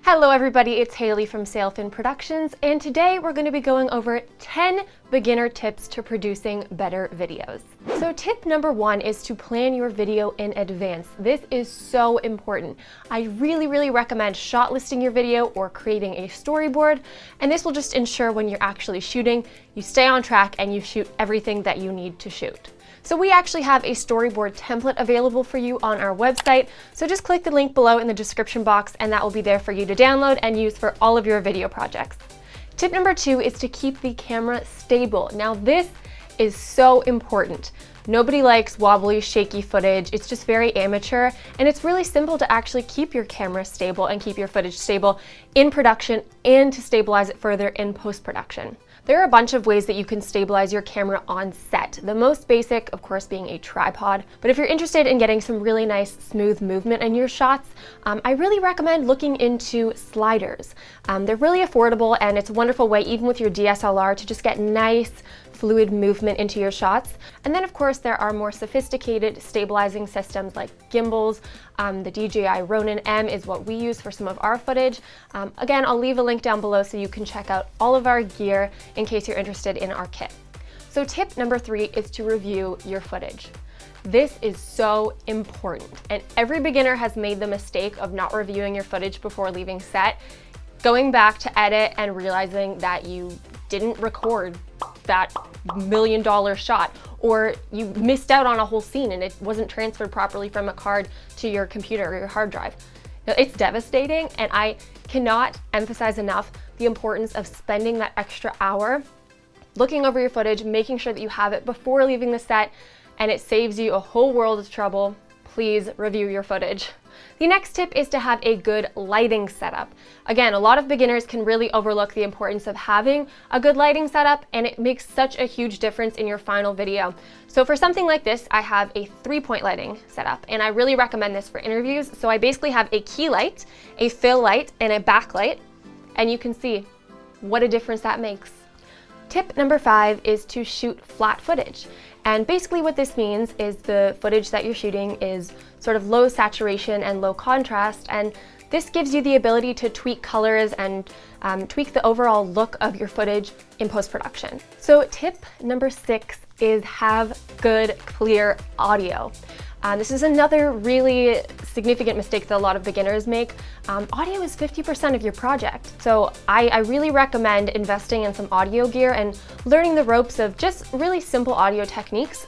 Hello everybody, it's Haley from Sailfin Productions, and today we're going to be going over 10 beginner tips to producing better videos. So tip number 1 is to plan your video in advance. This is so important. I really recommend shot listing your video or creating a storyboard, and this will just ensure when you're actually shooting, you stay on track and you shoot everything that you need to shoot. So we actually have a storyboard template available for you on our website. So just click the link below in the description box and that will be there for you to download and use for all of your video projects. Tip number 2 is to keep the camera stable. Now this is so important. Nobody likes wobbly, shaky footage. It's just very amateur, and it's really simple to actually keep your camera stable and keep your footage stable in production and to stabilize it further in post-production. There are a bunch of ways that you can stabilize your camera on set. The most basic, of course, being a tripod. But if you're interested in getting some really nice smooth movement in your shots, I really recommend looking into sliders. They're really affordable, and it's a wonderful way, even with your DSLR, to just get nice fluid movement into your shots. And then of course there are more sophisticated stabilizing systems like gimbals. The DJI Ronin M is what we use for some of our footage. Again, I'll leave a link down below so you can check out all of our gear in case you're interested in our kit. So tip number 3 is to review your footage. This is so important, and every beginner has made the mistake of not reviewing your footage before leaving set, going back to edit and realizing that you didn't record that $1 million shot, or you missed out on a whole scene and it wasn't transferred properly from a card to your computer or your hard drive. Now, it's devastating, and I cannot emphasize enough the importance of spending that extra hour looking over your footage, making sure that you have it before leaving the set, and it saves you a whole world of trouble. Please review your footage. The next tip is to have a good lighting setup. Again, a lot of beginners can really overlook the importance of having a good lighting setup, and it makes such a huge difference in your final video. So for something like this, I have a 3-point lighting setup, and I really recommend this for interviews. So I basically have a key light, a fill light, and a backlight, and you can see what a difference that makes. Tip number 5 is to shoot flat footage. And basically what this means is the footage that you're shooting is sort of low saturation and low contrast, and this gives you the ability to tweak colors and tweak the overall look of your footage in post-production. So tip number 6 is have good, clear audio. This is another really significant mistake that a lot of beginners make. Audio is 50% of your project. So I really recommend investing in some audio gear and learning the ropes of just really simple audio techniques.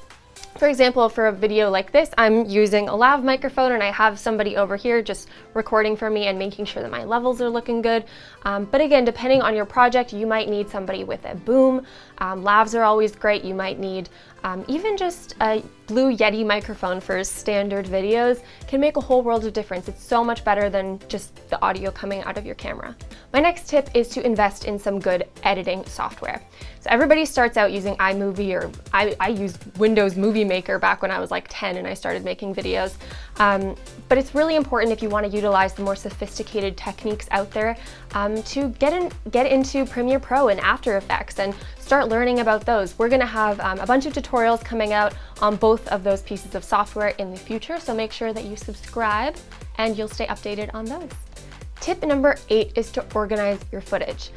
For example, for a video like this, I'm using a lav microphone, and I have somebody over here just recording for me and making sure that my levels are looking good. But again, depending on your project, you might need somebody with a boom. Lavs are always great. You might need even just a Blue Yeti microphone for standard videos can make a whole world of difference. It's so much better than just the audio coming out of your camera. My next tip is to invest in some good editing software. So everybody starts out using iMovie, or I used Windows Movie Maker back when I was like 10 and I started making videos. But it's really important, if you want to utilize the more sophisticated techniques out there, to get into Premiere Pro and After Effects and start learning about those. We're going to have a bunch of tutorials coming out on both of those pieces of software in the future, so make sure that you subscribe and you'll stay updated on those. Tip number 8 is to organize your footage.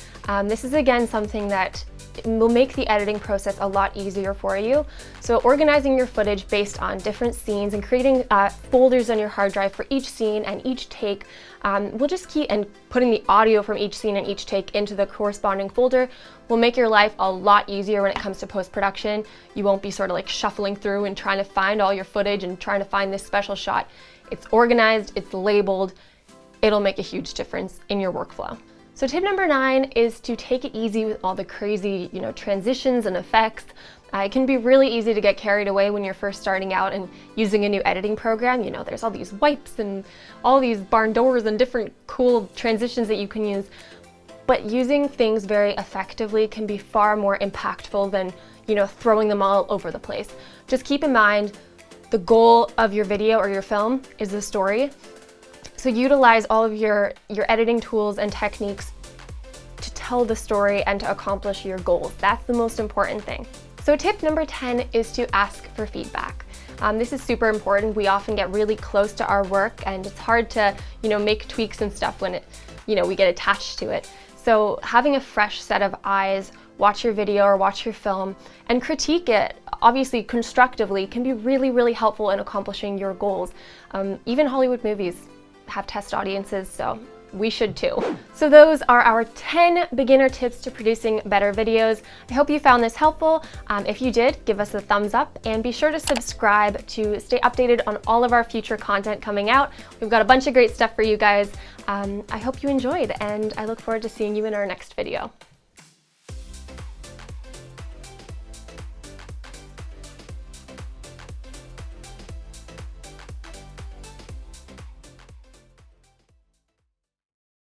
This is again something that will make the editing process a lot easier for you. So organizing your footage based on different scenes and creating folders on your hard drive for each scene and each take will just keep, and putting the audio from each scene and each take into the corresponding folder will make your life a lot easier when it comes to post-production. You won't be sort of like shuffling through and trying to find all your footage and trying to find this special shot. It's organized, it's labeled. It'll make a huge difference in your workflow. So tip number 9 is to take it easy with all the crazy, transitions and effects. It can be really easy to get carried away when you're first starting out and using a new editing program. There's all these wipes and all these barn doors and different cool transitions that you can use. But using things very effectively can be far more impactful than, throwing them all over the place. Just keep in mind, the goal of your video or your film is the story. So utilize all of your editing tools and techniques to tell the story and to accomplish your goals. That's the most important thing. So tip number 10 is to ask for feedback. This is super important. We often get really close to our work and it's hard to, make tweaks and stuff when we get attached to it. So having a fresh set of eyes watch your video or watch your film and critique it, obviously constructively, can be really, really helpful in accomplishing your goals. Even Hollywood movies have test audiences, so we should too. So those are our 10 beginner tips to producing better videos. I hope you found this helpful. If you did, give us a thumbs up and be sure to subscribe to stay updated on all of our future content coming out. We've got a bunch of great stuff for you guys. I hope you enjoyed and I look forward to seeing you in our next video.